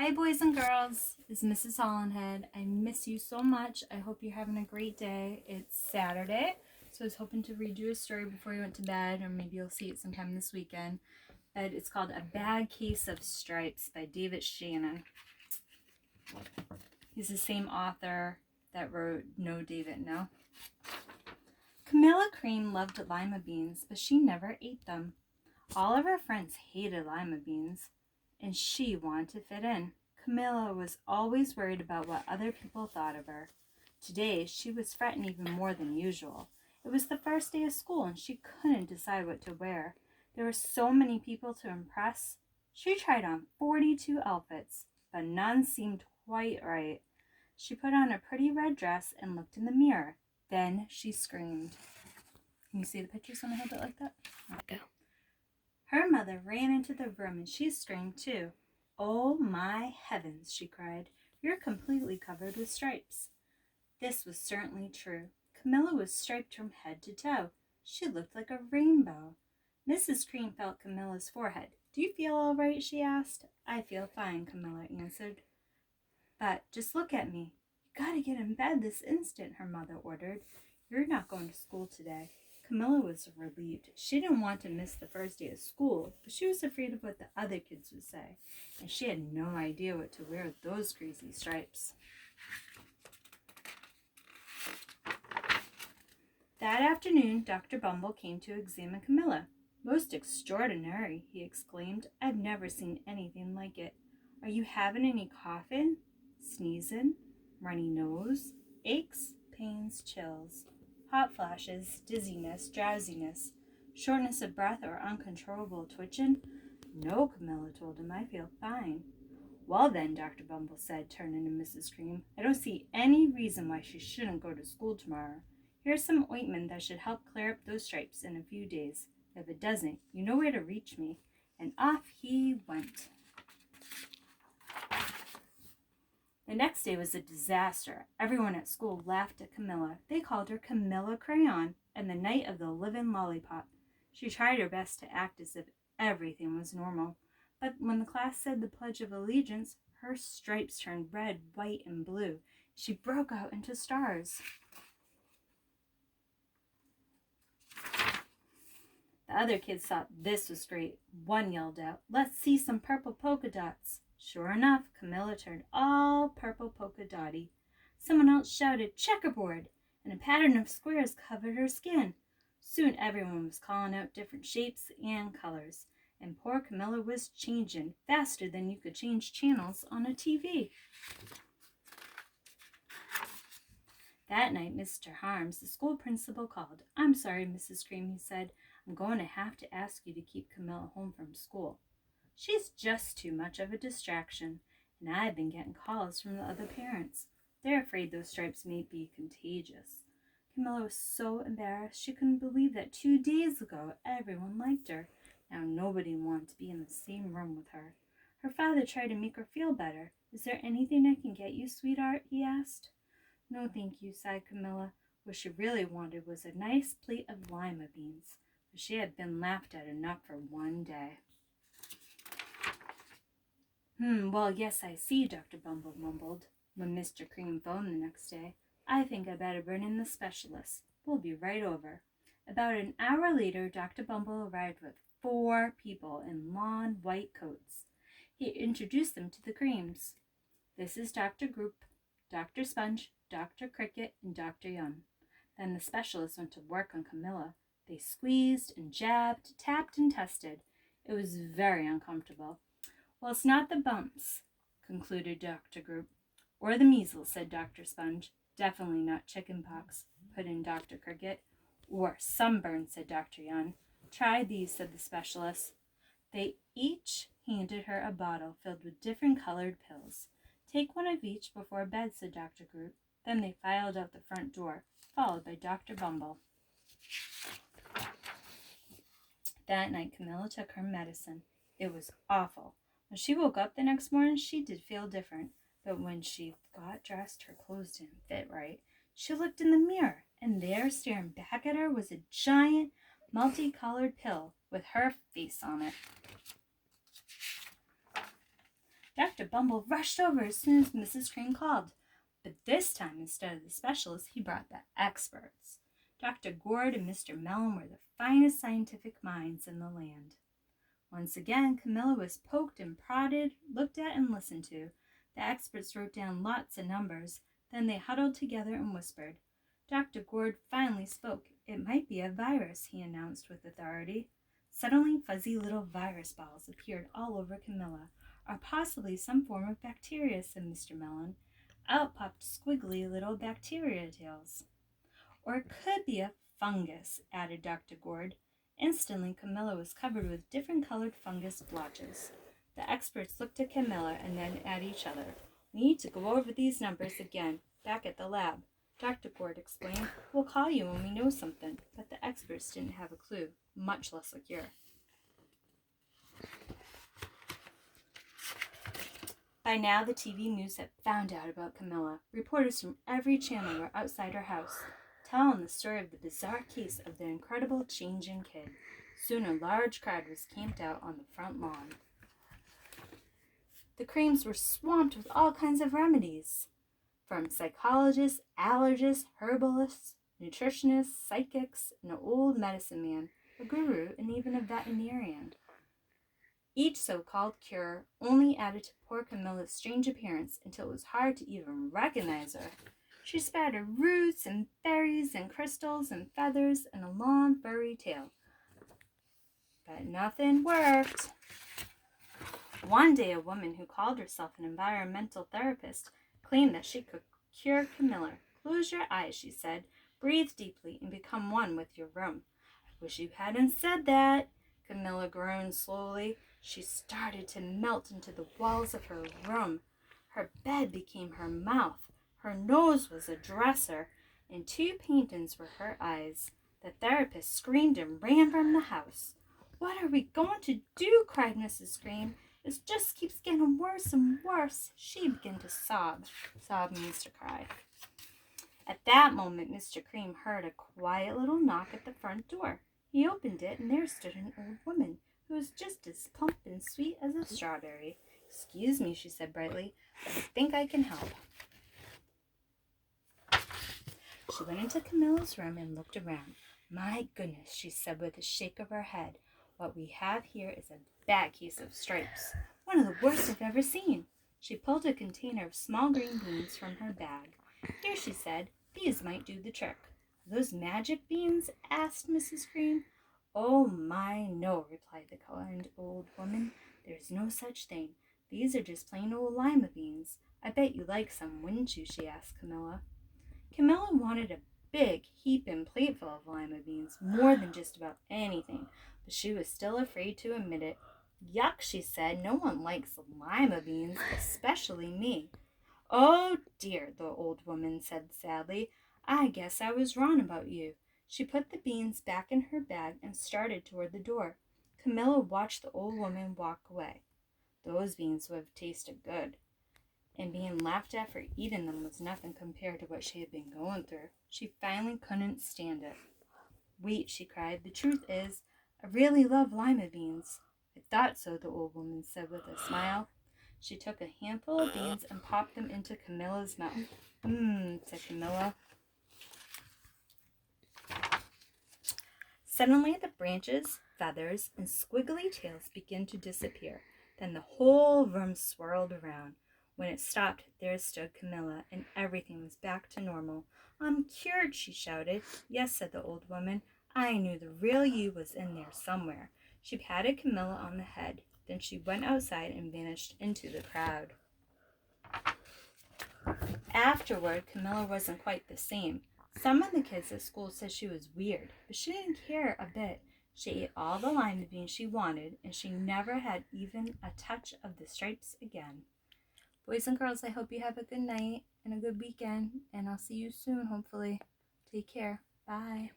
Hi, boys and girls. It's Mrs. Hollandhead. I miss you so much. I hope you're having a great day. It's Saturday, so I was hoping to read you a story before you went to bed, or maybe you'll see it sometime this weekend. But it's called A Bad Case of Stripes by David Shannon. He's the same author that wrote No, David, No. Camilla Cream loved lima beans, but she never ate them. All of her friends hated lima beans, and she wanted to fit in. Camilla was always worried about what other people thought of her. Today, she was fretting even more than usual. It was the first day of school, and she couldn't decide what to wear. There were so many people to impress. She tried on 42 outfits, but none seemed quite right. She put on a pretty red dress and looked in the mirror. Then she screamed. Can you see the pictures when I hold it like that? Go. Her mother ran into the room and she screamed too. "Oh my heavens," she cried. "You're completely covered with stripes." This was certainly true. Camilla was striped from head to toe. She looked like a rainbow. Mrs. Cream felt Camilla's forehead. "Do you feel all right?" she asked. "I feel fine," Camilla answered. "But just look at me." "You gotta get in bed this instant," her mother ordered. "You're not going to school today." Camilla was relieved. She didn't want to miss the first day of school, but she was afraid of what the other kids would say, and she had no idea what to wear with those crazy stripes. That afternoon, Dr. Bumble came to examine Camilla. "Most extraordinary," he exclaimed. "I've never seen anything like it. Are you having any coughing, sneezing, runny nose, aches, pains, chills, hot flashes, dizziness, drowsiness, shortness of breath, or uncontrollable twitching?" "No," Camilla told him. "I feel fine." "Well then," Dr. Bumble said, turning to Mrs. Cream, "I don't see any reason why she shouldn't go to school tomorrow. Here's some ointment that should help clear up those stripes in a few days. If it doesn't, you know where to reach me." And off he went. The next day was a disaster. Everyone at school laughed at Camilla. They called her Camilla Crayon and the Night of the Living Lollipop. She tried her best to act as if everything was normal. But when the class said the Pledge of Allegiance, her stripes turned red, white, and blue. She broke out into stars. The other kids thought this was great. One yelled out, "Let's see some purple polka dots." Sure enough, Camilla turned all purple polka dotty. Someone else shouted, "Checkerboard," and a pattern of squares covered her skin. Soon everyone was calling out different shapes and colors, and poor Camilla was changing faster than you could change channels on a TV. That night, Mr. Harms, the school principal, called. "I'm sorry, Mrs. Cream," he said. "I'm going to have to ask you to keep Camilla home from school. She's just too much of a distraction, and I've been getting calls from the other parents. They're afraid those stripes may be contagious." Camilla was so embarrassed she couldn't believe that 2 days ago everyone liked her. Now nobody wanted to be in the same room with her. Her father tried to make her feel better. "Is there anything I can get you, sweetheart?" he asked. "No, thank you," sighed Camilla. What she really wanted was a nice plate of lima beans, but she had been laughed at enough for one day. Well, yes, I see," Dr. Bumble mumbled when Mr. Cream phoned the next day. "I think I better bring in the specialist. We'll be right over." About an hour later, Dr. Bumble arrived with 4 people in lawn white coats. He introduced them to the Creams. "This is Dr. Group, Dr. Sponge, Dr. Cricket, and Dr. Young." Then the specialist went to work on Camilla. They squeezed and jabbed, tapped and tested. It was very uncomfortable. "Well, it's not the bumps," concluded Dr. Group. "Or the measles," said Dr. Sponge. "Definitely not chicken pox," put in Dr. Cricket. "Or sunburn," said Dr. Young. "Try these," said the specialist. They each handed her a bottle filled with different colored pills. "Take one of each before bed," said Dr. Group. Then they filed out the front door, followed by Dr. Bumble. That night, Camilla took her medicine. It was awful. When she woke up the next morning, she did feel different. But when she got dressed, her clothes didn't fit right. She looked in the mirror, and there, staring back at her, was a giant, multicolored pill with her face on it. Dr. Dr. Bumble rushed over as soon as Mrs. Cream called. But this time, instead of the specialists, he brought the experts. Dr. Gourd and Mr. Mellon were the finest scientific minds in the land. Once again, Camilla was poked and prodded, looked at and listened to. The experts wrote down lots of numbers. Then they huddled together and whispered. Dr. Gourd finally spoke. It might be a virus, he announced with authority. Suddenly, fuzzy little virus balls appeared all over Camilla. Or possibly some form of bacteria, said Mr. Mellon. Out popped squiggly little bacteria tails. Or it could be a fungus, added Dr. Gourd. Instantly, Camilla was covered with different colored fungus blotches. The experts looked at Camilla and then at each other. We need to go over these numbers again, back at the lab. Dr. Gourd explained, we'll call you when we know something, but the experts didn't have a clue, much less a cure. By now, the TV news had found out about Camilla. Reporters from every channel were outside her house, telling the story of the bizarre case of the incredible changing kid. Soon a large crowd was camped out on the front lawn. The Creams were swamped with all kinds of remedies, from psychologists, allergists, herbalists, nutritionists, psychics, an old medicine man, a guru, and even a veterinarian. Each so-called cure only added to poor Camilla's strange appearance until it was hard to even recognize her. She spattered roots and berries and crystals and feathers and a long furry tail. But nothing worked. One day, a woman who called herself an environmental therapist claimed that she could cure Camilla. Close your eyes, she said. Breathe deeply and become one with your room. I wish you hadn't said that. Camilla groaned slowly. She started to melt into the walls of her room. Her bed became her mouth. Her nose was a dresser, and 2 paintings were her eyes. The therapist screamed and ran from the house. What are we going to do? Cried Mrs. Cream. It just keeps getting worse and worse. She began to sob. Sob means to cry. At that moment, Mr. Cream heard a quiet little knock at the front door. He opened it, and there stood an old woman who was just as plump and sweet as a strawberry. Excuse me, she said brightly, but I think I can help. She went into Camilla's room and looked around. My goodness, she said with a shake of her head. What we have here is a bad case of stripes. One of the worst I've ever seen. She pulled a container of small green beans from her bag. Here, she said, these might do the trick. Are those magic beans? Asked Mrs. Cream. Oh my, no, replied the kind old woman. There's no such thing. These are just plain old lima beans. I bet you like some, wouldn't you? She asked Camilla. Camilla wanted a big heaping plateful of lima beans, more than just about anything, but she was still afraid to admit it. Yuck, she said. No one likes lima beans, especially me. Oh dear, the old woman said sadly. I guess I was wrong about you. She put the beans back in her bag and started toward the door. Camilla watched the old woman walk away. Those beans would have tasted good, and being laughed at for eating them was nothing compared to what she had been going through. She finally couldn't stand it. Wait, she cried. The truth is, I really love lima beans. I thought so, the old woman said with a smile. She took a handful of beans and popped them into Camilla's mouth. Said Camilla. Suddenly the branches, feathers, and squiggly tails began to disappear. Then the whole room swirled around. When it stopped, there stood Camilla, and everything was back to normal. I'm cured, she shouted. Yes, said the old woman. I knew the real you was in there somewhere. She patted Camilla on the head. Then she went outside and vanished into the crowd. Afterward, Camilla wasn't quite the same. Some of the kids at school said she was weird, but she didn't care a bit. She ate all the lima beans she wanted, and she never had even a touch of the stripes again. Boys and girls, I hope you have a good night and a good weekend, and I'll see you soon, hopefully. Take care. Bye.